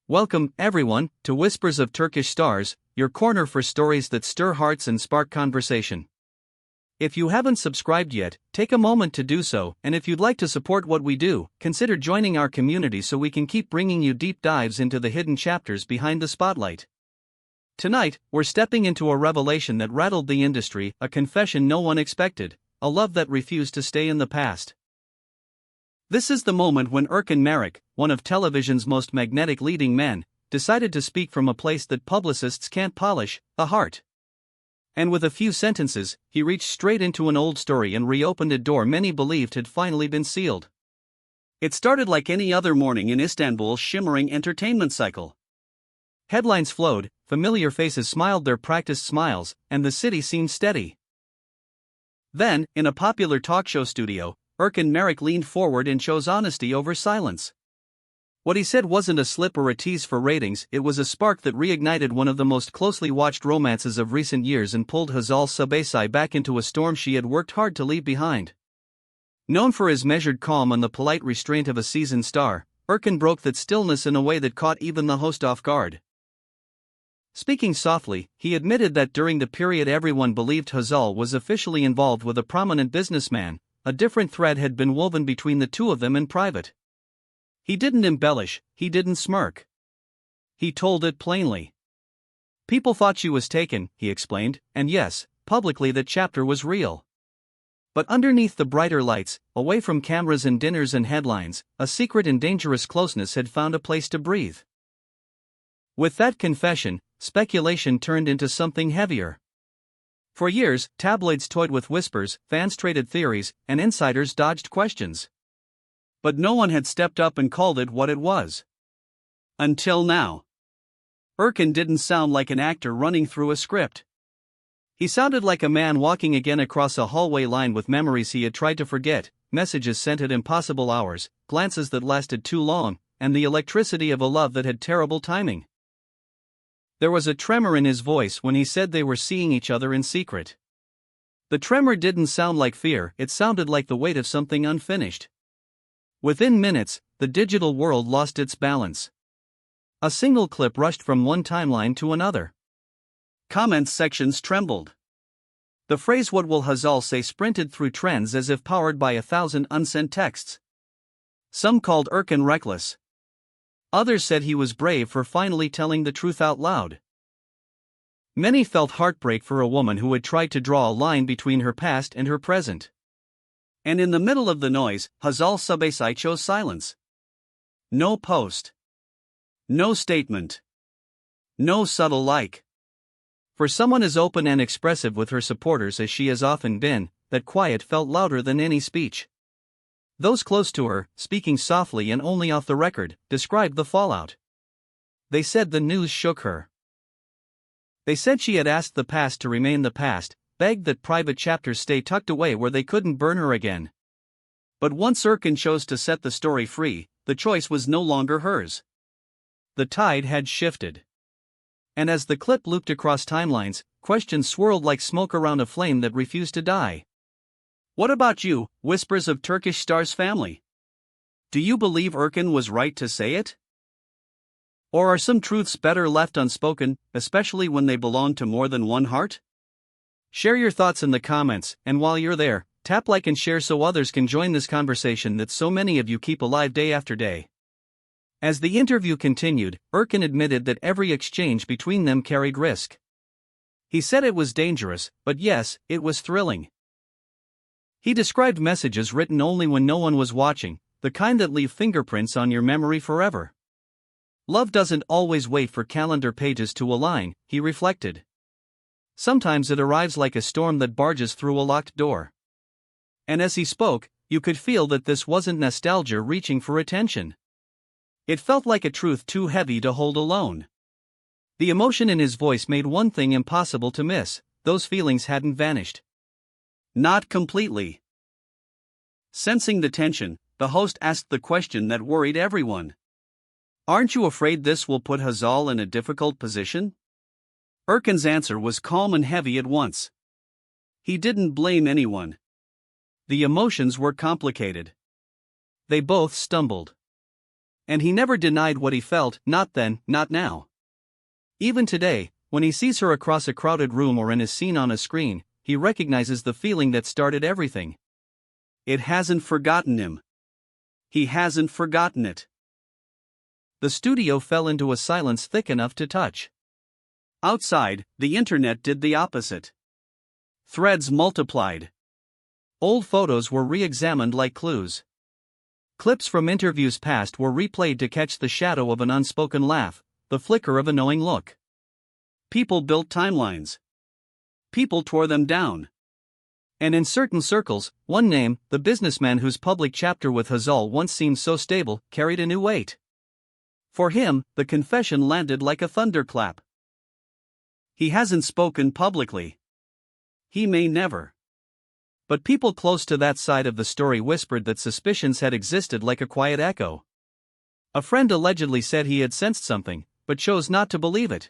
Welcome, everyone, to Whispers of Turkish Stars, your corner for stories that stir hearts and spark conversation. If you haven't subscribed yet, take a moment to do so, and if you'd like to support what we do, consider joining our community so we can keep bringing you deep dives into the hidden chapters behind the spotlight. Tonight, we're stepping into a revelation that rattled the industry, a confession no one expected, a love that refused to stay in the past. This is the moment when Erkan Merrick, one of television's most magnetic leading men, decided to speak from a place that publicists can't polish, the heart. And with a few sentences, he reached straight into an old story and reopened a door many believed had finally been sealed. It started like any other morning in Istanbul's shimmering entertainment cycle. Headlines flowed, familiar faces smiled their practiced smiles, and the city seemed steady. Then, in a popular talk show studio, Erkan Merrick leaned forward and chose honesty over silence. What he said wasn't a slip or a tease for ratings, it was a spark that reignited one of the most closely watched romances of recent years and pulled Hazal Subaşı back into a storm she had worked hard to leave behind. Known for his measured calm and the polite restraint of a seasoned star, Erkan broke that stillness in a way that caught even the host off guard. Speaking softly, he admitted that during the period everyone believed Hazal was officially involved with a prominent businessman, a different thread had been woven between the two of them in private. He didn't embellish, he didn't smirk. He told it plainly. People thought she was taken, he explained, and yes, publicly that chapter was real. But underneath the brighter lights, away from cameras and dinners and headlines, a secret and dangerous closeness had found a place to breathe. With that confession, speculation turned into something heavier. For years, tabloids toyed with whispers, fans traded theories, and insiders dodged questions. But no one had stepped up and called it what it was. Until now. Erkan didn't sound like an actor running through a script. He sounded like a man walking again across a hallway lined with memories he had tried to forget, messages sent at impossible hours, glances that lasted too long, and the electricity of a love that had terrible timing. There was a tremor in his voice when he said they were seeing each other in secret. The tremor didn't sound like fear, it sounded like the weight of something unfinished. Within minutes, the digital world lost its balance. A single clip rushed from one timeline to another. Comment sections trembled. The phrase "What will Hazal say?" sprinted through trends as if powered by 1,000 unsent texts. Some called Erkan reckless. Others said he was brave for finally telling the truth out loud. Many felt heartbreak for a woman who had tried to draw a line between her past and her present. And in the middle of the noise, Hazal Subaşı chose silence. No post. No statement. No subtle like. For someone as open and expressive with her supporters as she has often been, that quiet felt louder than any speech. Those close to her, speaking softly and only off the record, described the fallout. They said the news shook her. They said she had asked the past to remain the past, begged that private chapters stay tucked away where they couldn't burn her again. But once Erkan chose to set the story free, the choice was no longer hers. The tide had shifted. And as the clip looped across timelines, questions swirled like smoke around a flame that refused to die. What about you, Whispers of Turkish Stars family? Do you believe Erkan was right to say it? Or are some truths better left unspoken, especially when they belong to more than one heart? Share your thoughts in the comments, and while you're there, tap like and share so others can join this conversation that so many of you keep alive day after day. As the interview continued, Erkan admitted that every exchange between them carried risk. He said it was dangerous, but yes, it was thrilling. He described messages written only when no one was watching, the kind that leave fingerprints on your memory forever. Love doesn't always wait for calendar pages to align, he reflected. Sometimes it arrives like a storm that barges through a locked door. And as he spoke, you could feel that this wasn't nostalgia reaching for attention. It felt like a truth too heavy to hold alone. The emotion in his voice made one thing impossible to miss: those feelings hadn't vanished. Not completely. Sensing the tension, the host asked the question that worried everyone. Aren't you afraid this will put Hazal in a difficult position? Erkan's answer was calm and heavy at once. He didn't blame anyone. The emotions were complicated. They both stumbled. And he never denied what he felt, not then, not now. Even today, when he sees her across a crowded room or in a scene on a screen, he recognizes the feeling that started everything. It hasn't forgotten him. He hasn't forgotten it. The studio fell into a silence thick enough to touch. Outside, the internet did the opposite. Threads multiplied. Old photos were re-examined like clues. Clips from interviews past were replayed to catch the shadow of an unspoken laugh, the flicker of a knowing look. People built timelines. People tore them down. And in certain circles, one name, the businessman whose public chapter with Hazal once seemed so stable, carried a new weight. For him, the confession landed like a thunderclap. He hasn't spoken publicly. He may never. But people close to that side of the story whispered that suspicions had existed like a quiet echo. A friend allegedly said he had sensed something, but chose not to believe it.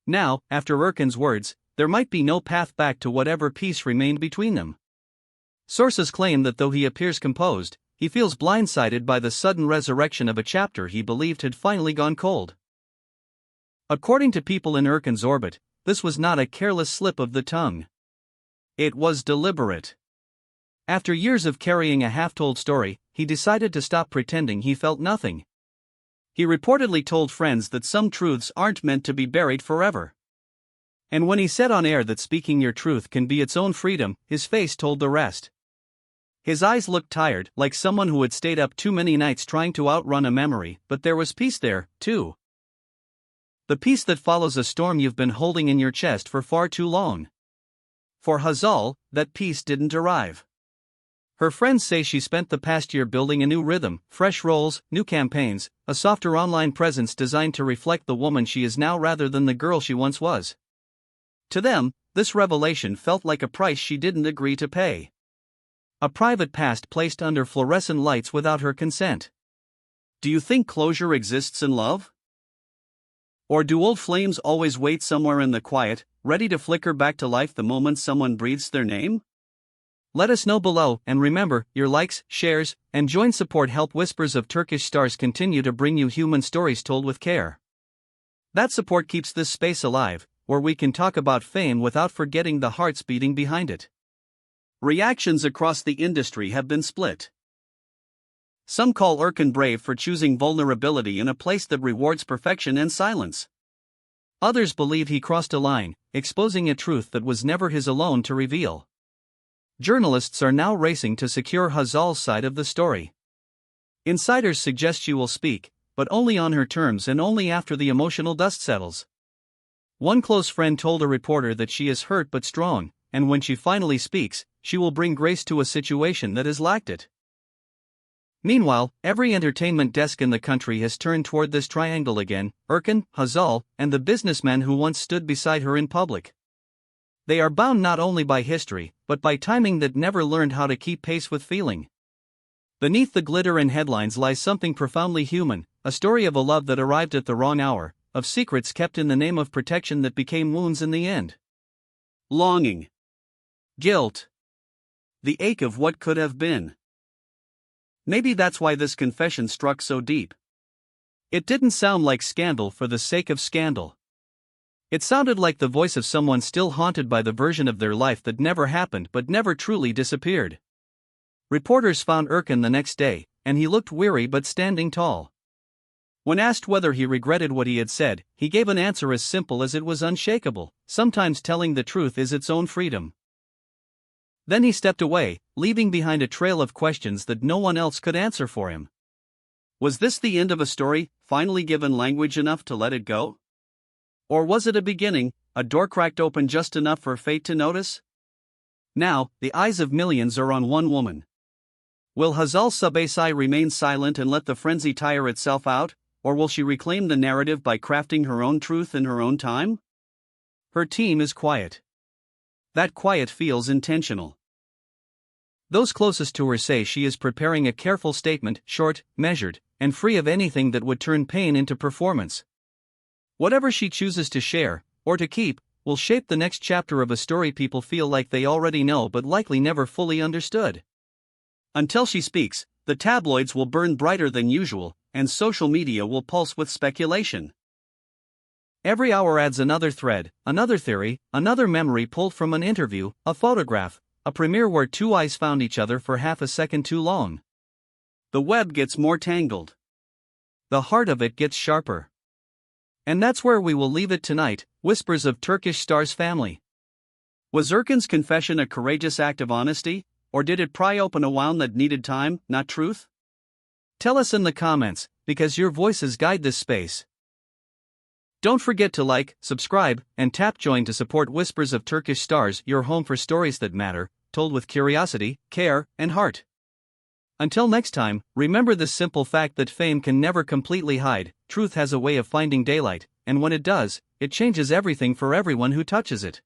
Now, after Erkan's words, there might be no path back to whatever peace remained between them. Sources claim that though he appears composed, he feels blindsided by the sudden resurrection of a chapter he believed had finally gone cold. According to people in Erkan's orbit, this was not a careless slip of the tongue. It was deliberate. After years of carrying a half-told story, he decided to stop pretending he felt nothing. He reportedly told friends that some truths aren't meant to be buried forever. And when he said on air that speaking your truth can be its own freedom, his face told the rest. His eyes looked tired, like someone who had stayed up too many nights trying to outrun a memory, but there was peace there, too. The peace that follows a storm you've been holding in your chest for far too long. For Hazal, that peace didn't arrive. Her friends say she spent the past year building a new rhythm, fresh roles, new campaigns, a softer online presence designed to reflect the woman she is now rather than the girl she once was. To them, this revelation felt like a price she didn't agree to pay. A private past placed under fluorescent lights without her consent. Do you think closure exists in love? Or do old flames always wait somewhere in the quiet, ready to flicker back to life the moment someone breathes their name? Let us know below, and remember, your likes, shares, and join support help Whispers of Turkish Stars continue to bring you human stories told with care. That support keeps this space alive, where we can talk about fame without forgetting the hearts beating behind it. Reactions across the industry have been split. Some call Erkan brave for choosing vulnerability in a place that rewards perfection and silence. Others believe he crossed a line, exposing a truth that was never his alone to reveal. Journalists are now racing to secure Hazal's side of the story. Insiders suggest she will speak, but only on her terms and only after the emotional dust settles. One close friend told a reporter that she is hurt but strong, and when she finally speaks, she will bring grace to a situation that has lacked it. Meanwhile, every entertainment desk in the country has turned toward this triangle again: Erkan, Hazal, and the businessman who once stood beside her in public. They are bound not only by history, but by timing that never learned how to keep pace with feeling. Beneath the glitter and headlines lies something profoundly human, a story of a love that arrived at the wrong hour, of secrets kept in the name of protection that became wounds in the end. Longing. Guilt. The ache of what could have been. Maybe that's why this confession struck so deep. It didn't sound like scandal for the sake of scandal. It sounded like the voice of someone still haunted by the version of their life that never happened but never truly disappeared. Reporters found Erkan the next day, and he looked weary but standing tall. When asked whether he regretted what he had said, he gave an answer as simple as it was unshakable: sometimes telling the truth is its own freedom. Then he stepped away, leaving behind a trail of questions that no one else could answer for him. Was this the end of a story, finally given language enough to let it go? Or was it a beginning, a door cracked open just enough for fate to notice? Now, the eyes of millions are on one woman. Will Hazal Subaşı remain silent and let the frenzy tire itself out, or will she reclaim the narrative by crafting her own truth in her own time? Her team is quiet. That quiet feels intentional. Those closest to her say she is preparing a careful statement, short, measured, and free of anything that would turn pain into performance. Whatever she chooses to share, or to keep, will shape the next chapter of a story people feel like they already know but likely never fully understood. Until she speaks, the tabloids will burn brighter than usual, and social media will pulse with speculation. Every hour adds another thread, another theory, another memory pulled from an interview, a photograph, a premiere where two eyes found each other for half a second too long. The web gets more tangled. The heart of it gets sharper. And that's where we will leave it tonight, whispers of Turkish star's family. Was Erkan's confession a courageous act of honesty, or did it pry open a wound that needed time, not truth? Tell us in the comments, because your voices guide this space. Don't forget to like, subscribe, and tap join to support Whispers of Turkish Stars, your home for stories that matter, told with curiosity, care, and heart. Until next time, remember the simple fact that fame can never completely hide, truth has a way of finding daylight, and when it does, it changes everything for everyone who touches it.